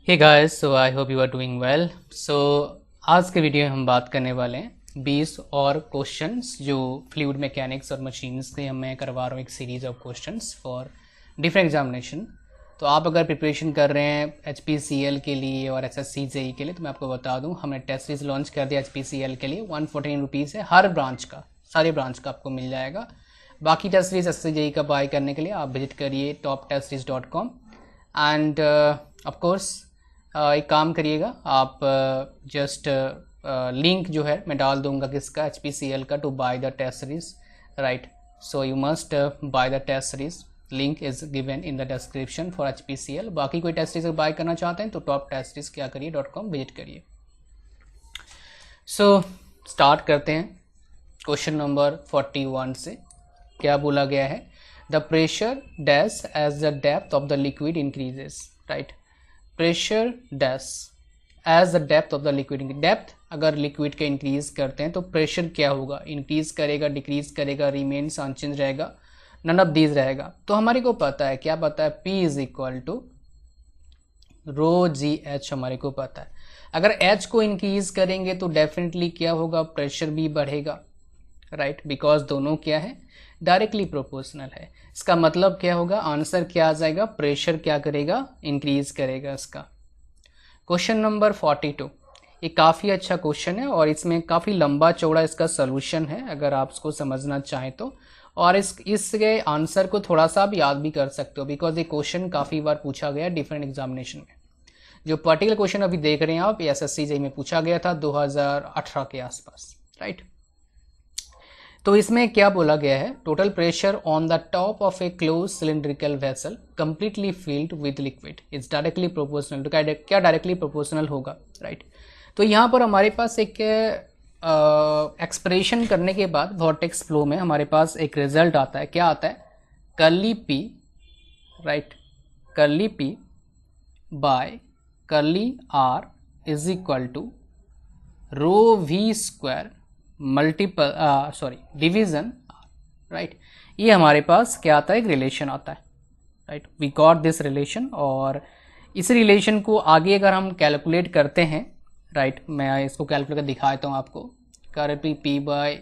Hey guys, so I hope you are doing well. So आज के video में हम बात करने वाले हैं 20 और क्वेश्चंस जो फ्लूइड मैकेनिक्स और मशीन्स के मैं करवा रहा हूँ एक series of questions for different examination. तो आप अगर प्रिपरेशन कर रहे हैं HPCL के लिए और SSC JEE के लिए तो मैं आपको बता दूं हमने टेस्ट सीरीज लॉन्च कर दिया HPCL के लिए। 114 रुपीज़ है हर ब्रांच का, सारे ब्रांच का आपको मिल जाएगा। बाकी टेस्ट सीरीज SSC JEE का बाय करने के लिए आप विजिट करिए toptestseries.com एंड ऑफकोर्स एक काम करिएगा, आप जस्ट लिंक जो है मैं डाल दूंगा किसका HPCL का to buy the test series, right. So you must buy the test series, link is given in the description for HPCL। बाकी कोई टेस्ट सीरीज बाय करना चाहते हैं तो टॉप टेस्ट सीरीज क्या करिए .com विजिट करिए। सो स्टार्ट करते हैं क्वेश्चन नंबर 41 से। क्या बोला गया है? The pressure dash as the depth of the liquid increases, right. Pressure dash as the depth of the liquid, depth अगर लिक्विड का इंक्रीज करते हैं तो प्रेशर क्या होगा? इंक्रीज करेगा, डिक्रीज करेगा, रिमेन्स अनचेंज रहेगा, नन ऑफ दीज रहेगा। तो हमारे को पता है, क्या पता है? P is equal to rho G H, हमारे को पता है। अगर H को इंक्रीज करेंगे तो डेफिनेटली क्या होगा? प्रेशर भी बढ़ेगा, राइट, बिकॉज दोनों क्या है? डायरेक्टली प्रोपोर्शनल है। इसका मतलब क्या होगा? आंसर क्या आ जाएगा? प्रेशर क्या करेगा? इंक्रीज करेगा। इसका क्वेश्चन नंबर 42 ये काफ़ी अच्छा क्वेश्चन है और इसमें काफ़ी लंबा चौड़ा इसका सोल्यूशन है अगर आप इसको समझना चाहें तो। और इसके आंसर को थोड़ा सा आप याद भी कर सकते हो बिकॉज ये क्वेश्चन काफ़ी बार पूछा गया डिफरेंट एग्जामिनेशन में। जो पर्टिकुलर क्वेश्चन अभी देख रहे हैं आप, SSC JEE में पूछा गया था 2018 के आसपास, राइट। तो इसमें क्या बोला गया है? Total pressure on the top of A close cylindrical vessel completely filled with liquid is directly proportional. तो क्या डायरेक्टली प्रोपोर्शनल होगा, राइट। तो यहाँ पर हमारे पास एक एक्सप्रेशन करने के बाद वॉर्टेक्स फ्लो में हमारे पास एक रिजल्ट आता है। क्या आता है? Curly P, right, curly P by curly R is equal to rho V square multiple division, right. ये हमारे पास क्या आता है? एक रिलेशन आता है, right. We got this relation और इस रिलेशन को आगे अगर हम कैलकुलेट करते हैं, राइट, मैं इसको कैलकुलेट कर दिखा देता हूँ आपको। Curly P by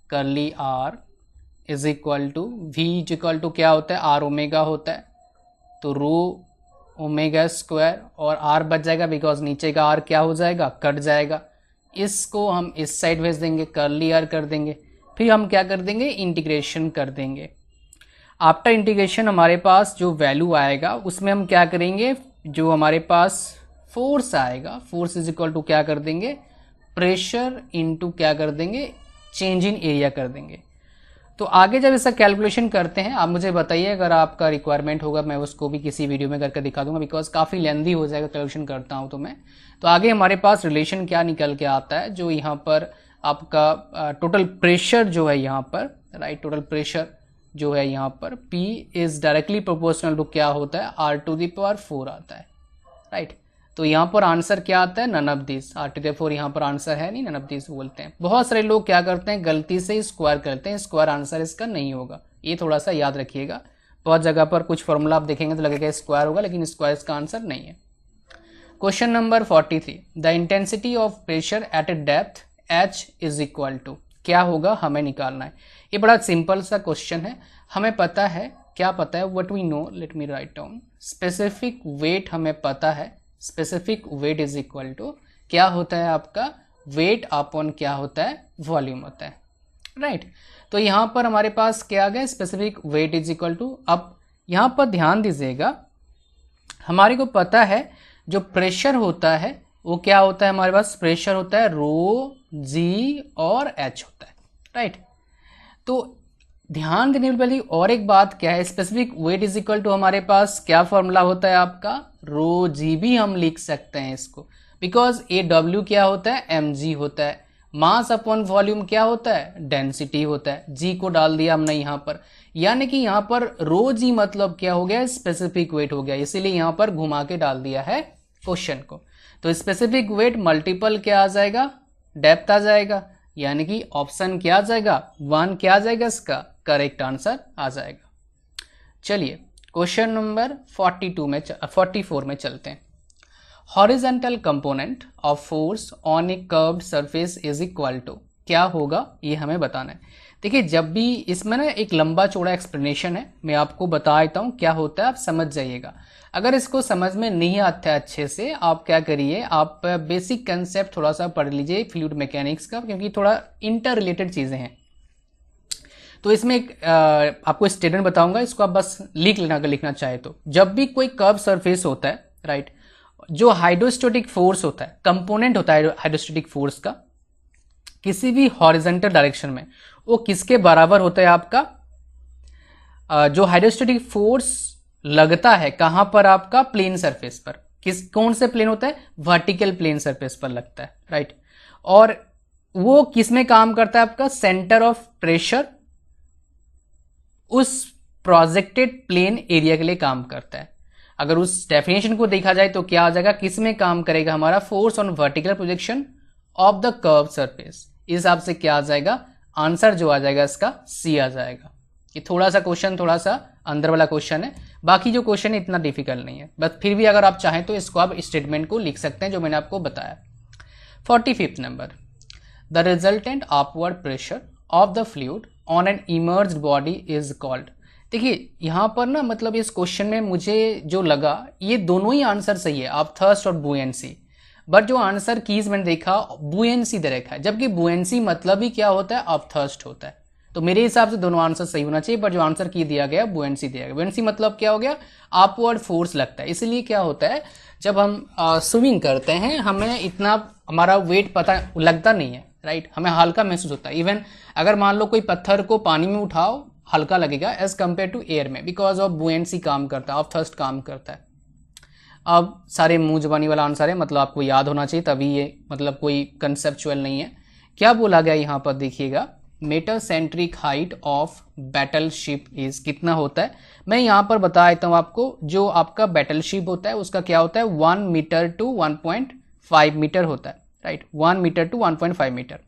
curly R is equal to V is equal to क्या होता है? R ओमेगा होता है, तो रो ओमेगा स्क्वायर और R बच जाएगा बिकॉज नीचे का R क्या हो जाएगा? कट जाएगा। इसको हम इस साइड भेज देंगे, कर्ली R कर देंगे, फिर हम क्या कर देंगे? इंटीग्रेशन कर देंगे। आफ्टर इंटीग्रेशन हमारे पास जो वैल्यू आएगा उसमें हम क्या करेंगे? जो हमारे पास फोर्स आएगा, फोर्स इज इक्वल टू क्या कर देंगे? प्रेशर इनटू क्या कर देंगे? चेंज इन एरिया कर देंगे। तो आगे जब इसका कैलकुलेशन करते हैं आप मुझे बताइए, अगर आपका रिक्वायरमेंट होगा मैं उसको भी किसी वीडियो में करके दिखा दूंगा बिकॉज काफ़ी लेंदी हो जाएगा कैलकुलेशन करता हूं तो मैं। तो आगे हमारे पास रिलेशन क्या निकल के आता है? जो यहाँ पर आपका टोटल प्रेशर जो है यहाँ पर, राइट, टोटल प्रेशर जो है यहाँ पर P is directly proportional to क्या होता है? R⁴ आता है, राइट। तो यहाँ पर आंसर क्या आता है? None of this. R⁴ यहाँ पर आंसर है नहीं, नन ऑफ दिस बोलते हैं। बहुत सारे लोग क्या करते हैं? गलती से स्क्वायर करते हैं, स्क्वायर आंसर इसका नहीं होगा, ये थोड़ा सा याद रखिएगा। बहुत जगह पर कुछ फॉर्मूला आप देखेंगे तो लगेगा स्क्वायर होगा, लेकिन स्क्वायर इसका आंसर नहीं है। Question number 43 the intensity of pressure at a depth H is equal to क्या होगा? हमें निकालना है। ये बड़ा सिंपल सा क्वेश्चन है, हमें पता है। क्या पता है? What we know, let me write down. Specific weight हमें पता है, specific weight is equal to क्या होता है? आपका वेट अपॉन क्या होता है? वॉल्यूम होता है, राइट। तो यहाँ पर हमारे पास क्या आ गया? Specific weight is equal to, अब यहाँ पर ध्यान दीजिएगा, हमारे को पता है जो प्रेशर होता है वो क्या होता है? हमारे पास प्रेशर होता है रो जी और H होता है, राइट। तो ध्यान देने वाली और एक बात क्या है? Specific weight is equal to हमारे पास क्या फॉर्मूला होता है आपका? रो जी भी हम लिख सकते हैं इसको बिकॉज AW क्या होता है? mg होता है। मास अपॉन वॉल्यूम क्या होता है? डेंसिटी होता है। जी को डाल दिया हमने यहाँ पर, यानी कि यहाँ पर रो जी मतलब क्या हो गया? स्पेसिफिक वेट हो गया, इसीलिए यहाँ पर घुमा के डाल दिया है क्वेश्चन को। तो स्पेसिफिक वेट मल्टीपल क्या आ जाएगा? डेप्थ आ जाएगा, यानी कि ऑप्शन क्या आ जाएगा? 1 क्या आ जाएगा? इसका करेक्ट आंसर आ जाएगा। चलिए क्वेश्चन नंबर 44 में 44 में चलते हैं। Horizontal component of force on a curved surface is equal to, क्या होगा ये हमें बताना है। देखिए जब भी इसमें ना एक लंबा चौड़ा एक्सप्लेनेशन है, मैं आपको बता देता हूँ क्या होता है, आप समझ जाइएगा। अगर इसको समझ में नहीं आता है अच्छे से, आप क्या करिए, आप बेसिक कंसेप्ट थोड़ा सा पढ़ लीजिए फ्लूइड मैकेनिक्स का, क्योंकि थोड़ा इंटर रिलेटेड चीज़ें हैं। तो इसमें एक आपको स्टेटमेंट बताऊंगा, इसको आप बस लिख लेना अगर लिखना चाहे तो। जब भी कोई कर्व सरफेस होता है, राइट, जो हाइड्रोस्टैटिक फोर्स होता है, कंपोनेंट होता है हाइड्रोस्टैटिक फोर्स का किसी भी हॉरिजॉन्टल डायरेक्शन में, वो किसके बराबर होता है आपका, जो हाइड्रोस्टैटिक फोर्स लगता है कहां पर, आपका प्लेन सरफेस पर। कौन से प्लेन होता है, वर्टिकल प्लेन सरफेस पर लगता है, राइट। और वो किस में काम करता है, आपका सेंटर ऑफ प्रेशर उस प्रोजेक्टेड प्लेन एरिया के लिए काम करता है। अगर उस डेफिनेशन को देखा जाए तो क्या आ जाएगा, किस में काम करेगा हमारा, force on vertical projection of the curve surface. इस हिसाब से क्या आ जाएगा, आंसर जो आ जाएगा इसका सी आ जाएगा। ये थोड़ा सा क्वेश्चन थोड़ा सा अंदर वाला क्वेश्चन है, बाकी जो क्वेश्चन है इतना डिफिकल्ट नहीं है, बस फिर भी अगर आप चाहें तो इसको आप स्टेटमेंट को लिख सकते हैं जो मैंने आपको बताया। 45th number, the resultant upward pressure of the fluid on an emerged body is called. देखिए यहाँ पर ना, मतलब इस क्वेश्चन में मुझे जो लगा, ये दोनों ही आंसर सही है, आप थर्स्ट और बुएंसी, बट जो आंसर कीज मैंने देखा बुएंसी दे रखा है, जबकि बुएंसी मतलब ही क्या होता है, आप थर्स्ट होता है। तो मेरे हिसाब से दोनों आंसर सही होना चाहिए, बट जो आंसर की दिया गया बुएंसी दिया गया। बुएंसी मतलब क्या हो गया, अपवर्ड फोर्स लगता है। इसलिए क्या होता है, जब हम स्विमिंग करते हैं हमें इतना हमारा वेट पता लगता नहीं है, राइट, हमें हल्का महसूस होता है। इवन अगर मान लो कोई पत्थर को पानी में उठाओ, हल्का लगेगा एज कंपेयर टू एयर में, बिकॉज ऑफ बुएंसी काम करता है, ऑफ थर्स्ट काम करता है। अब सारे मुंह जबानी वाला आंसर है, मतलब आपको याद होना चाहिए, तभी ये मतलब कोई कंसेप्चुअल नहीं है। क्या बोला गया यहाँ पर देखिएगा, metacentric height of battleship is, कितना होता है, मैं यहाँ पर बता देता हूँ आपको। जो आपका बैटलशिप होता है उसका क्या होता है, 1 मीटर टू 1.5 मीटर होता है, राइट, 1 मीटर टू 1.5 मीटर।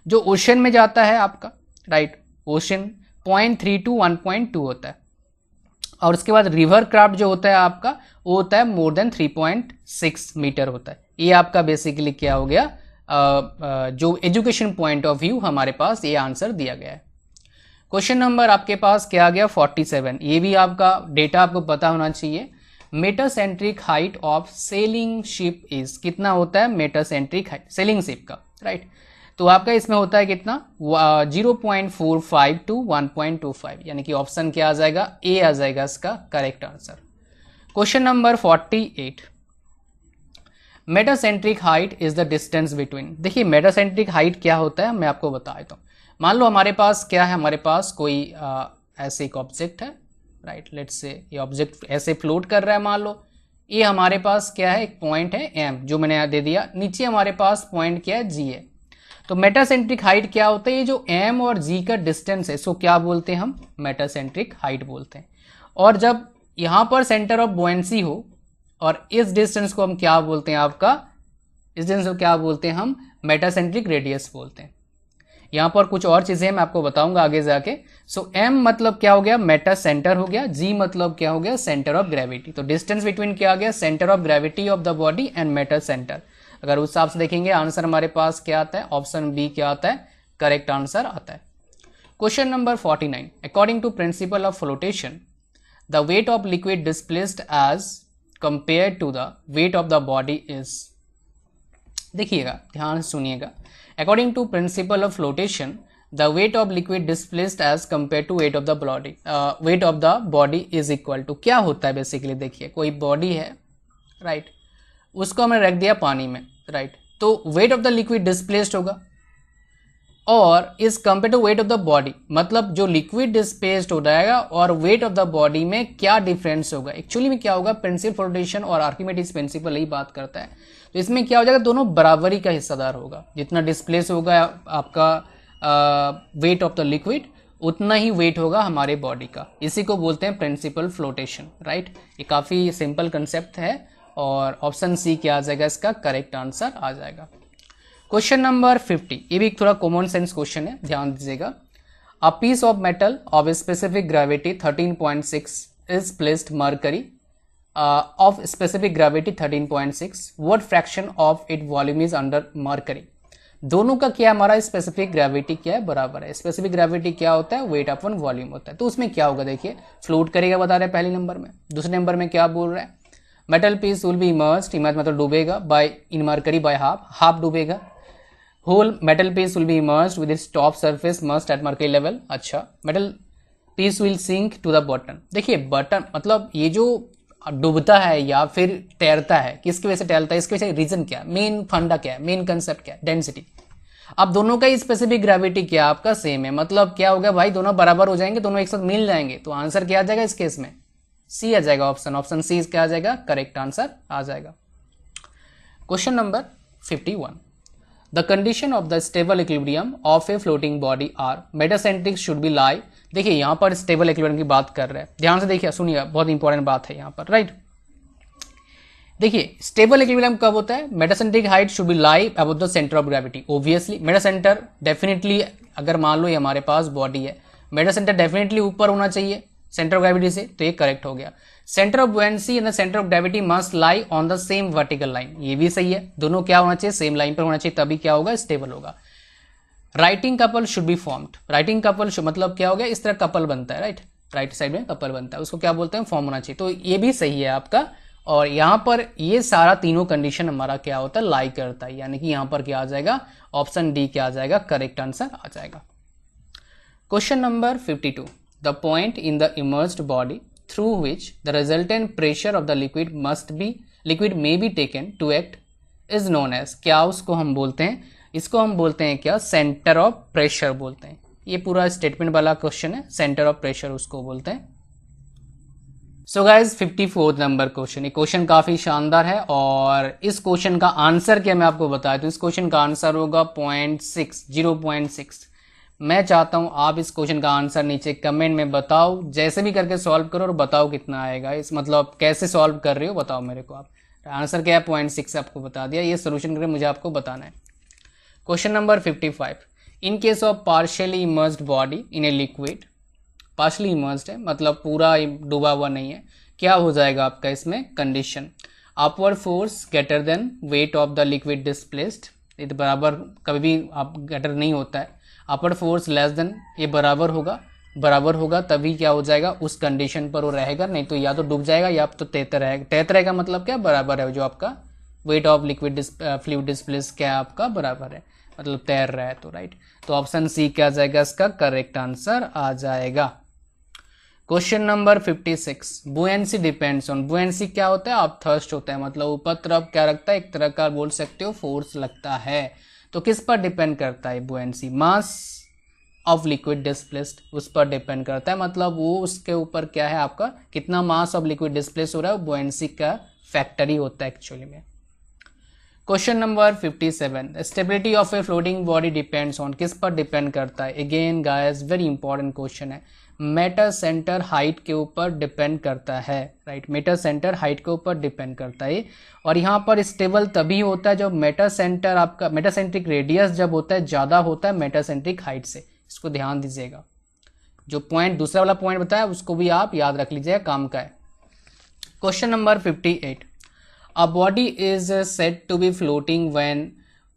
जो ओशन में जाता है आपका, राइट, ओशन 0.3 टू 1.2 होता है। और उसके बाद रिवर क्राफ्ट जो होता है आपका, वो होता है मोर देन 3.6 मीटर होता है। ये आपका बेसिकली क्या हो गया, जो एजुकेशन पॉइंट ऑफ व्यू हमारे पास ये आंसर दिया गया है। क्वेश्चन नंबर आपके पास क्या आ गया 47, ये भी आपका डेटा आपको पता होना चाहिए। Metacentric height of selling ship is, कितना होता है मेटासेंट्रिक हाइट सेलिंग शिप का, राइट। तो आपका इसमें होता है कितना, 0.45 टू 1.25, यानी कि ऑप्शन क्या आ जाएगा, ए आ जाएगा इसका correct answer. Question number 48, metacentric height is the distance between. देखिए मेटासेंट्रिक हाइट क्या होता है मैं आपको बता देता हूँ। मान लो हमारे पास क्या है, हमारे पास कोई ऐसे एक ऑब्जेक्ट है, राइट, लेट्स से ये ऑब्जेक्ट ऐसे फ्लोट कर रहा है, मान लो ये हमारे पास क्या है, एक पॉइंट है एम जो मैंने यहाँ दे दिया, नीचे हमारे पास पॉइंट क्या है, जी है। तो मेटासेंट्रिक हाइट क्या होता है, ये जो एम और जी का डिस्टेंस है, इसको क्या बोलते हैं हम, मेटासेंट्रिक हाइट बोलते हैं। और जब यहाँ पर सेंटर ऑफ बुएंसी हो, और इस डिस्टेंस को हम क्या बोलते हैं, आपका इस डिस्टेंस को क्या बोलते हैं हम, मेटासेंट्रिक रेडियस बोलते हैं। यहाँ पर कुछ और चीजें मैं आपको बताऊंगा आगे जाके। सो एम मतलब क्या हो गया, मेटा सेंटर हो गया, जी मतलब क्या हो गया, सेंटर ऑफ ग्रेविटी। तो डिस्टेंस बिटवीन क्या आ गया, centre of gravity of the body and Meta centre. अगर उस हिसाब से देखेंगे आंसर हमारे पास क्या आता है, ऑप्शन बी क्या आता है, करेक्ट आंसर आता है। Question number 49, according to principle of flotation the weight of liquid displaced as compare to the weight of the body is. देखिएगा ध्यान से सुनिएगा, according to principle of flotation the weight of liquid displaced as compare to weight of the body, weight of the body is equal to, क्या होता है basically, देखिए कोई body है, राइट, उसको हमने रख दिया पानी में, राइट, तो weight of the liquid displaced होगा, और is compare to weight of the body, मतलब जो लिक्विड डिस्प्लेस्ड हो जाएगा और वेट ऑफ द बॉडी में क्या डिफरेंस होगा। एक्चुअली में क्या होगा, प्रिंसिपल फ्लोटेशन और आर्किमिडीज प्रिंसिपल यही बात करता है। तो इसमें क्या हो जाएगा, दोनों बराबरी का हिस्सादार होगा, जितना डिस्प्लेस होगा आपका वेट ऑफ द लिक्विड, उतना ही वेट होगा हमारे बॉडी का। इसी को बोलते हैं प्रिंसिपल फ्लोटेशन, राइट। ये काफी सिंपल कंसेप्ट है, और ऑप्शन सी क्या आ जाएगा, इसका करेक्ट आंसर आ जाएगा। क्वेश्चन नंबर 50, ये भी एक थोड़ा कॉमन सेंस क्वेश्चन है, ध्यान दीजिएगा। A piece of metal of specific gravity 13.6 is placed mercury of specific gravity 13.6, what fraction of it volume is under mercury. दोनों का क्या हमारा स्पेसिफिक ग्रेविटी क्या है, बराबर है। स्पेसिफिक ग्रेविटी क्या होता है, वेट अपॉन वॉल्यूम होता है। तो उसमें क्या होगा देखिए, फ्लोट करेगा बता रहे हैं पहले नंबर में। दूसरे नंबर में क्या बोल रहे हैं, metal piece will be immersed, immerge मतलब डूबेगा, by in mercury by half, half डूबेगा। Whole metal piece will be immersed with its top surface merged at mercury level. अच्छा, metal piece will sink to the bottom. देखिए button मतलब ये जो डूबता है या फिर तैरता है, किसकी वजह से तैरता है, इसके वजह से रीजन क्या है, मेन फंडा क्या है, मेन कंसेप्ट क्या है, डेंसिटी। अब दोनों का स्पेसिफिक ग्रेविटी क्या आपका सेम है, मतलब क्या हो गया भाई, दोनों बराबर हो जाएंगे, दोनों एक साथ मिल जाएंगे। तो आंसर क्या आ जाएगा इस केस में, सी आ जाएगा, ऑप्शन सी क्या आ जाएगा, करेक्ट आंसर आ जाएगा। Question number 51, the condition of the stable equilibrium of a floating body are metacentric should be lie. देखिए यहां पर स्टेबल इक्विलिब्रियम की बात कर रहे हैं, ध्यान से देखिए, सुनिए, बहुत इंपॉर्टेंट बात है यहां पर, राइट। देखिए स्टेबल इक्विलिब्रियम कब होता है, metacentric height should be lie about the centre of gravity. Obviously metacentre definitely, अगर मान लो ये हमारे पास बॉडी है, मेटासेंटर डेफिनेटली ऊपर होना चाहिए सेंटर ऑफ ग्रेविटी से, तो ये करेक्ट हो गया। Centre of buoyancy and the centre of gravity must lie on the same vertical line, ये भी सही है, दोनों क्या होना चाहिए, सेम लाइन पर होना चाहिए, तभी क्या होगा, स्टेबल होगा। Writing couple should be formed, writing couple मतलब क्या हो गया, इस तरह कपल बनता है, राइट, राइट साइड में कपल बनता है, उसको क्या बोलते हैं, फॉर्म होना चाहिए। तो ये भी सही है आपका, और यहां पर ये सारा तीनों कंडीशन हमारा क्या होता है, लाई करता है, यानी कि यहां पर क्या आ जाएगा, ऑप्शन डी क्या आ जाएगा, करेक्ट आंसर आ जाएगा। Question number 52, the point in the immersed body through which the resultant pressure of the liquid may be taken to act is known as, क्या उसको हम बोलते हैं, इसको हम बोलते हैं क्या, सेंटर ऑफ प्रेशर बोलते हैं। ये पूरा स्टेटमेंट वाला क्वेश्चन है, सेंटर ऑफ प्रेशर उसको बोलते हैं। सो गाइज 54 नंबर क्वेश्चन, ये क्वेश्चन काफी शानदार है, और इस क्वेश्चन का आंसर क्या मैं आपको बताया, तो इस क्वेश्चन का आंसर होगा 0.6। मैं चाहता हूं आप इस क्वेश्चन का आंसर नीचे कमेंट में बताओ, जैसे भी करके सॉल्व करो और बताओ कितना आएगा, इस मतलब कैसे सॉल्व कर रहे हो बताओ मेरे को आप। आंसर क्या है, 0.6 आपको बता दिया, ये सोल्यूशन करके मुझे आपको बताना है। Question number 55, in case of partially immersed body in a liquid, partially immersed है मतलब पूरा डूबा हुआ नहीं है, क्या हो जाएगा आपका इसमें condition, upward force greater than wait of the liquid displaced, ये तो बराबर कभी भी आप ग्रेटर नहीं होता है, अपवर्ड फोर्स लेस देन, ये बराबर होगा तभी क्या हो जाएगा, उस कंडीशन पर वो रहेगा, नहीं तो या तो डूब जाएगा या तो तैरता रहेगा मतलब क्या, बराबर है, जो आपका wait of liquid fluid displace क्या आपका बराबर है, मतलब तैर रहा है, तो राइट, तो ऑप्शन सी क्या आ जाएगा, इसका करेक्ट आंसर आ जाएगा। क्वेश्चन नंबर 56, बुएंसी डिपेंड्स ऑन, बुएंसी क्या होता है, आप थर्स्ट होता है, मतलब ऊपर तरफ क्या रखता है, एक तरह का बोल सकते हो फोर्स लगता है, तो किस पर डिपेंड करता है बुएंसी, मास ऑफ लिक्विड डिस्प्लेस्ड, उस पर डिपेंड करता है, मतलब वो उसके ऊपर क्या है आपका, कितना मास ऑफ लिक्विड डिस्प्लेस हो रहा है, बुएंसी का फैक्टर ही होता है एक्चुअली में। Question number 57, stability of a floating body depends on, किस पर डिपेंड करता है, again guys very important question है, मेटा सेंटर हाइट के ऊपर डिपेंड करता है, राइट, मेटा सेंटर हाइट के ऊपर डिपेंड करता है, और यहाँ पर स्टेबल तभी होता है जब मेटा सेंटर आपका, मेटासेंट्रिक रेडियस जब होता है ज़्यादा होता है मेटासेंट्रिक हाइट से, इसको ध्यान दीजिएगा, जो पॉइंट दूसरा वाला पॉइंट बताया उसको भी आप याद रख लीजिएगा, काम का है। Question number 58, a body is said to be floating when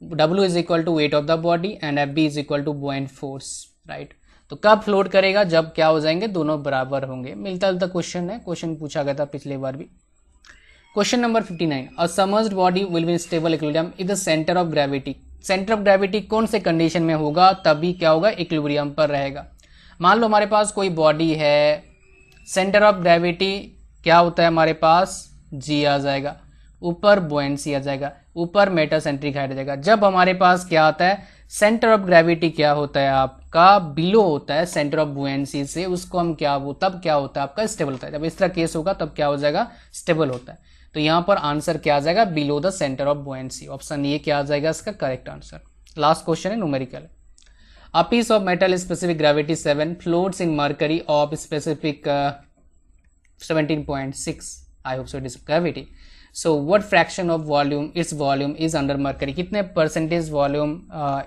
W is equal to weight of the body and FB is equal to buoyant force, right, तो कब फ्लोट करेगा, जब क्या हो जाएंगे, दोनों बराबर होंगे, मिलता जुलता क्वेश्चन है, क्वेश्चन पूछा गया था पिछले बार भी। Question number 59, a submerged body will be in stable equilibrium if the center of gravity, centre of gravity कौन से कंडीशन में होगा, तभी क्या होगा, इक्विलिब्रियम पर रहेगा। मान लो हमारे पास कोई बॉडी है, सेंटर ऑफ ग्रेविटी क्या होता है हमारे पास, G आ जाएगा, ऊपर बुएंसी आ जाएगा, ऊपर मेटासेंट्रिक हाइट आ जाएगा। जब हमारे पास क्या आता है, सेंटर ऑफ ग्रेविटी क्या होता है आपका, बिलो होता है सेंटर ऑफ बुएंसी से, उसको हम क्या, वो तब क्या होता है आपका, स्टेबल होता है। जब इस तरह केस होगा तब क्या हो जाएगा, स्टेबल होता है। तो यहाँ पर आंसर क्या आ जाएगा, below the centre of buoyancy, option ये क्या आ जाएगा इसका करेक्ट आंसर। लास्ट क्वेश्चन है numerical, a piece of metal specific gravity 7 floats in mercury of specific 17.6, I hope so it is gravity, so what fraction of volume, its volume is under mercury, कितने percentage volume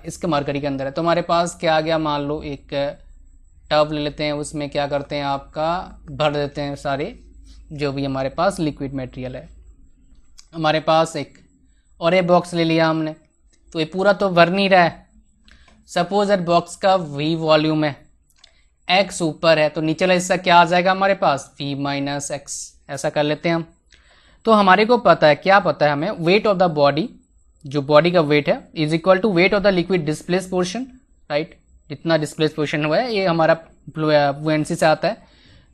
इसके mercury के अंदर है। तो हमारे पास क्या आ गया, मान लो एक टब ले लेते हैं, उसमें क्या करते हैं आपका भर देते हैं सारे जो भी हमारे पास लिक्विड मटेरियल है। हमारे पास एक और ये बॉक्स ले लिया हमने, तो ये पूरा तो भर नहीं रहा है। सपोज दैट बॉक्स का V वॉल्यूम है, X ऊपर है, तो नीचे वाला हिस्सा क्या आ जाएगा हमारे पास, V माइनस X। ऐसा कर लेते हैं हम। तो हमारे को पता है, क्या पता है हमें, वेट ऑफ द बॉडी, जो बॉडी का वेट है is equal to weight of the liquid displace portion, right. जितना डिस्प्लेस पोर्शन हुआ है ये हमारा बुएंसी से आता है।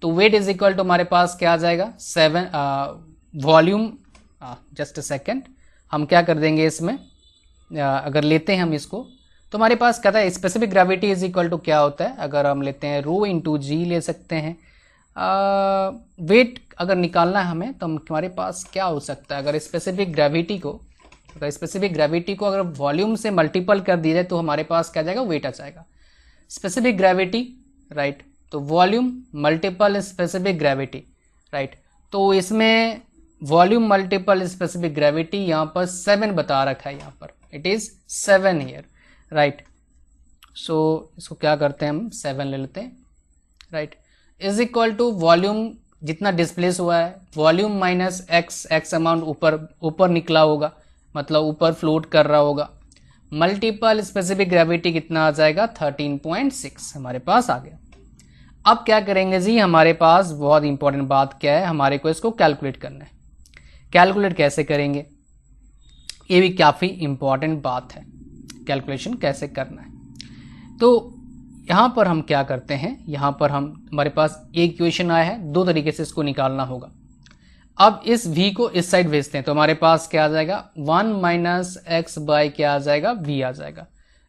तो वेट इज इक्वल टू हमारे पास क्या आ जाएगा, 7 वॉल्यूम, जस्ट अ सेकेंड, हम क्या कर देंगे इसमें, अगर लेते हैं हम इसको, तो हमारे पास कहता है specific gravity is equal to क्या होता है, अगर हम लेते हैं रो इंटू जी ले सकते हैं। वेट अगर निकालना है हमें, तो हमारे पास क्या हो सकता है, अगर स्पेसिफिक ग्रेविटी को अगर वॉल्यूम से मल्टीपल कर दिया जाए तो हमारे पास क्या जाएगा, वेट आ जाएगा। स्पेसिफिक ग्रेविटी, राइट, तो volume multiple specific gravity, right. तो इसमें वॉल्यूम मल्टीपल स्पेसिफिक ग्रेविटी यहाँ पर 7 बता रखा है, यहाँ पर it is 7 here, right. So इसको क्या करते हैं हम, 7 ले लेते हैं, right, is equal to volume जितना डिस्प्लेस हुआ है, वॉल्यूम माइनस एक्स अमाउंट ऊपर निकला होगा, मतलब ऊपर फ्लोट कर रहा होगा, मल्टीपल स्पेसिफिक ग्रेविटी कितना आ जाएगा, 13.6 हमारे पास आ गया। अब क्या करेंगे जी, हमारे पास बहुत इंपॉर्टेंट बात क्या है, हमारे को इसको कैलकुलेट करना है। कैलकुलेट कैसे करेंगे, ये भी काफ़ी इंपॉर्टेंट बात है, कैलकुलेशन कैसे करना है। तो यहाँ पर हम क्या करते हैं, यहाँ पर हमारे पास एक इक्वेशन आया है, 2 तरीके से इसको निकालना होगा। अब इस v को इस साइड भेजते हैं, तो हमारे पास क्या आ जाएगा, 1 माइनस एक्स बाई क्या आ जाएगा, v आ जाएगा,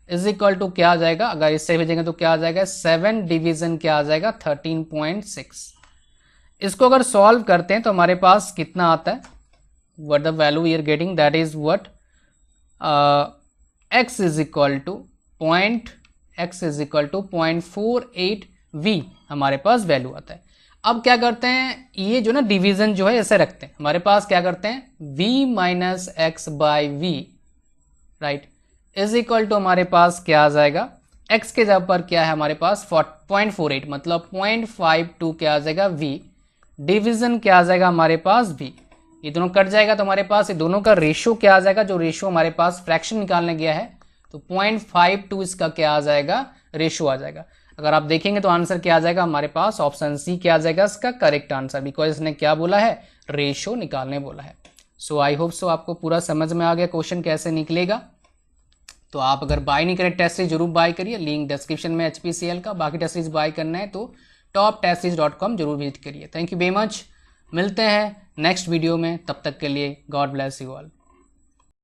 इज इक्वल टू क्या आ जाएगा, अगर इस साइड भेजेंगे तो क्या आ जाएगा, 7 डिवीजन क्या आ जाएगा, 13.6। इसको अगर सॉल्व करते हैं तो हमारे पास कितना आता है, what the value we are getting, that is what x is equal to 0.48 v हमारे पास वैल्यू आता है। अब क्या करते हैं, ये जो ना डिवीजन जो है ऐसे रखते हैं, हमारे पास क्या करते हैं, v minus X by V, right, is equal to हमारे पास क्या आ जाएगा, x के जगह पर क्या है हमारे पास 0.48, मतलब 0.52 क्या आ जाएगा v, डिवीजन क्या आ जाएगा हमारे पास v, ये दोनों कट जाएगा तो हमारे पास ये दोनों का रेशियो क्या आ जाएगा, जो रेशियो हमारे पास फ्रैक्शन निकालने गया है, तो 0.52 इसका क्या आ जाएगा, रेशियो आ जाएगा। अगर आप देखेंगे तो आंसर क्या आ जाएगा हमारे पास, ऑप्शन सी क्या आ जाएगा इसका करेक्ट आंसर, बिकॉज इसने क्या बोला है, रेशियो निकालने बोला है। सो आई होप सो आपको पूरा समझ में आ गया क्वेश्चन कैसे निकलेगा। तो आप अगर बाय नहीं करें टेस्ट सीरीज जरूर बाय करिए, लिंक डिस्क्रिप्शन में HPCL का, बाकी टेस्ट सीरीज बाय करना है तो toptestseries.com जरूर विजिट करिए। थैंक यू वेरी मच, मिलते हैं नेक्स्ट वीडियो में, तब तक के लिए गॉड ब्लेस यू ऑल।